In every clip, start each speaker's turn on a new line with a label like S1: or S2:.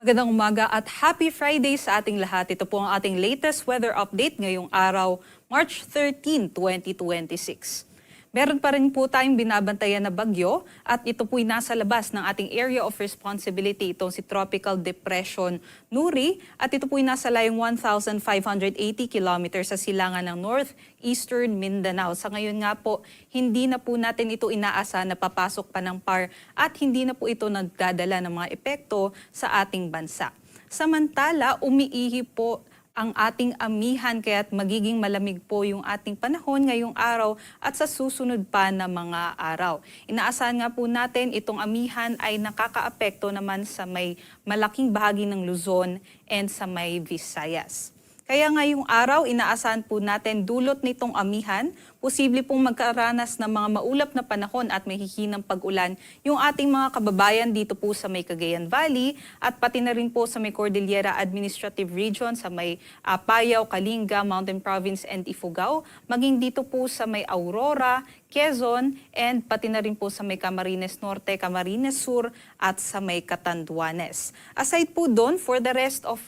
S1: Magandang umaga at happy Friday sa ating lahat. Ito po ang ating latest weather update ngayong araw, March 13, 2026. Meron pa rin po tayong binabantayan na bagyo at ito po'y nasa labas ng ating area of responsibility. Itong si Tropical Depression Nuri at ito po'y nasa layong 1,580 kilometers sa silangan ng northeastern Mindanao. Sa ngayon nga po, hindi na po natin ito inaasa na papasok pa ng PAR at hindi na po ito nagdadala ng mga epekto sa ating bansa. Samantala, umiihi po ang ating amihan kaya't magiging malamig po yung ating panahon ngayong araw at sa susunod pa na mga araw. Inaasahan nga po natin itong amihan ay nakakaapekto naman sa may malaking bahagi ng Luzon and sa may Visayas. Kaya ngayong araw, inaasahan po natin dulot nitong amihan, posible pong magkaranas ng mga maulap na panahon at may hihinang pag-ulan yung ating mga kababayan dito po sa may Cagayan Valley at pati na rin po sa may Cordillera Administrative Region, sa may Apayao, Kalinga, Mountain Province and Ifugao, maging dito po sa may Aurora, Quezon, and pati na rin po sa may Camarines Norte, Camarines Sur at sa may Catanduanes. Aside po doon, for the rest of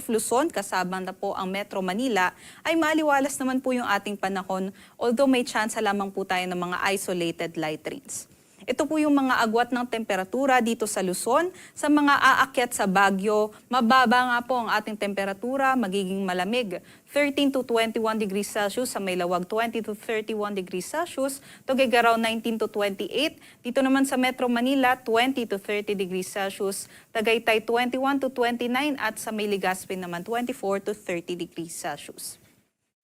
S1: Luzon, kasama na po ang Metro Manila, ay maliwalas naman po yung ating panahon, although may chance lamang po tayo ng mga isolated light rains. Ito po yung mga agwat ng temperatura dito sa Luzon. Sa mga aakyat sa Baguio, mababa nga po ang ating temperatura, magiging malamig. 13 to 21 degrees Celsius sa Maylawag, 20 to 31 degrees Celsius, Tuguegarao 19 to 28. Dito naman sa Metro Manila, 20 to 30 degrees Celsius, Tagaytay 21 to 29 at sa may Legazpi naman 24 to 30 degrees Celsius.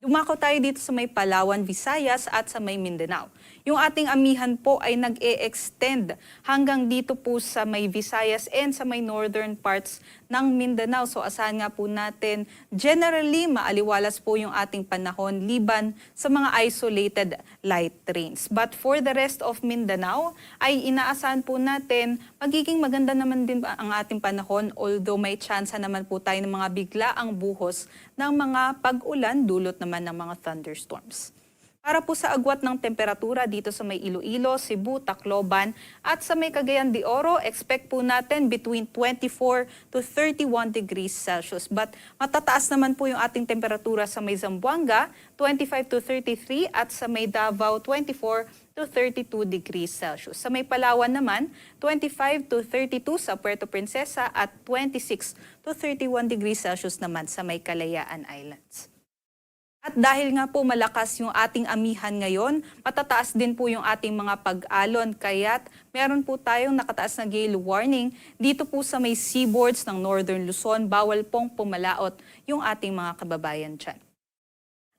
S1: Dumako tayo dito sa may Palawan, Visayas at sa may Mindanao. Yung ating amihan po ay nag-e-extend hanggang dito po sa may Visayas and sa may northern parts ng Mindanao. So asahan nga po natin, generally maaliwalas po yung ating panahon liban sa mga isolated light rains. But for the rest of Mindanao ay inaasahan po natin magiging maganda naman din ang ating panahon, although may chance naman po tayo ng mga biglaang buhos ng mga pag-ulan dulot naman ng mga thunderstorms. Para po sa agwat ng temperatura dito sa may Iloilo, Cebu, Tacloban at sa may Cagayan de Oro, expect po natin between 24 to 31 degrees Celsius. But matataas naman po yung ating temperatura sa may Zamboanga, 25 to 33 at sa may Davao, 24 to 32 degrees Celsius. Sa may Palawan naman, 25 to 32 sa Puerto Princesa at 26 to 31 degrees Celsius naman sa may Kalayaan Islands. At dahil nga po malakas yung ating amihan ngayon, matataas din po yung ating mga pag-alon. Kaya't meron po tayong nakataas na gale warning dito po sa may seaboards ng Northern Luzon. Bawal pong pumalaot yung ating mga kababayan dyan.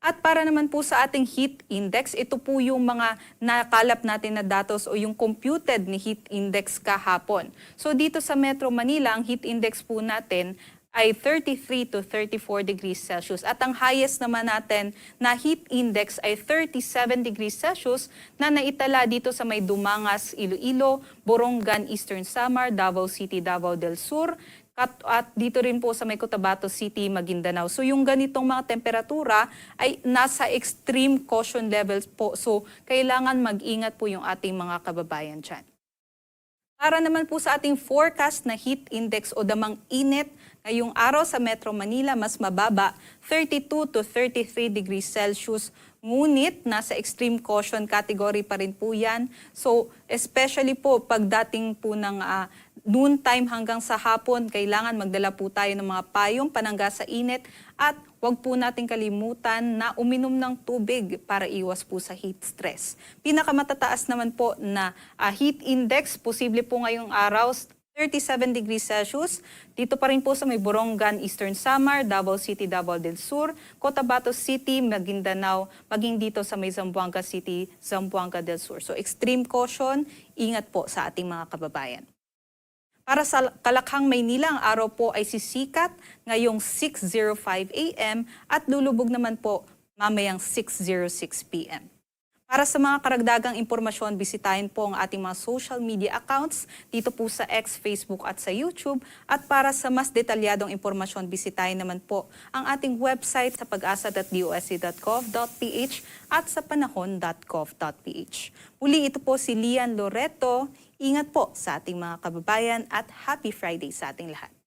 S1: At para naman po sa ating heat index, ito po yung mga nakalap natin na datos o yung computed ni heat index kahapon. So dito sa Metro Manila, ang heat index po natin ay 33 to 34 degrees Celsius. At ang highest naman natin na heat index ay 37 degrees Celsius na naitala dito sa may Dumangas, Iloilo, Borongan, Eastern Samar, Davao City, Davao del Sur, at dito rin po sa may Cotabato City, Maguindanao. So yung ganitong mga temperatura ay nasa extreme caution levels po. So kailangan mag-ingat po yung ating mga kababayan dyan. Para naman po sa ating forecast na heat index o damang init, ngayong araw sa Metro Manila mas mababa, 32 to 33 degrees Celsius. Ngunit nasa extreme caution category pa rin po yan. So especially po pagdating po ng noon time hanggang sa hapon, kailangan magdala po tayo ng mga payong panangga sa init at huwag po natin kalimutan na uminom ng tubig para iwas po sa heat stress. Pinakamatataas naman po na heat index, posible po ngayong araw, 37 degrees Celsius. Dito pa rin po sa may Borongan, Eastern Samar, Davao City, Davao del Sur, Cotabato City, Maguindanao, maging dito sa may Zamboanga City, Zamboanga del Sur. So extreme caution, ingat po sa ating mga kababayan. Para sa Kalakhang, Maynila, ang araw po ay sisikat ngayong 6:05 a.m. at lulubog naman po mamayang 6:06 p.m. Para sa mga karagdagang impormasyon, bisitahin po ang ating mga social media accounts dito po sa X, Facebook at sa YouTube. At para sa mas detalyadong impormasyon, bisitahin naman po ang ating website sa pag-asa.dosc.gov.ph at sa panahon.gov.ph. Muli ito po si Lian Loreto, Ingat po sa ating mga kababayan at Happy Friday sa ating lahat.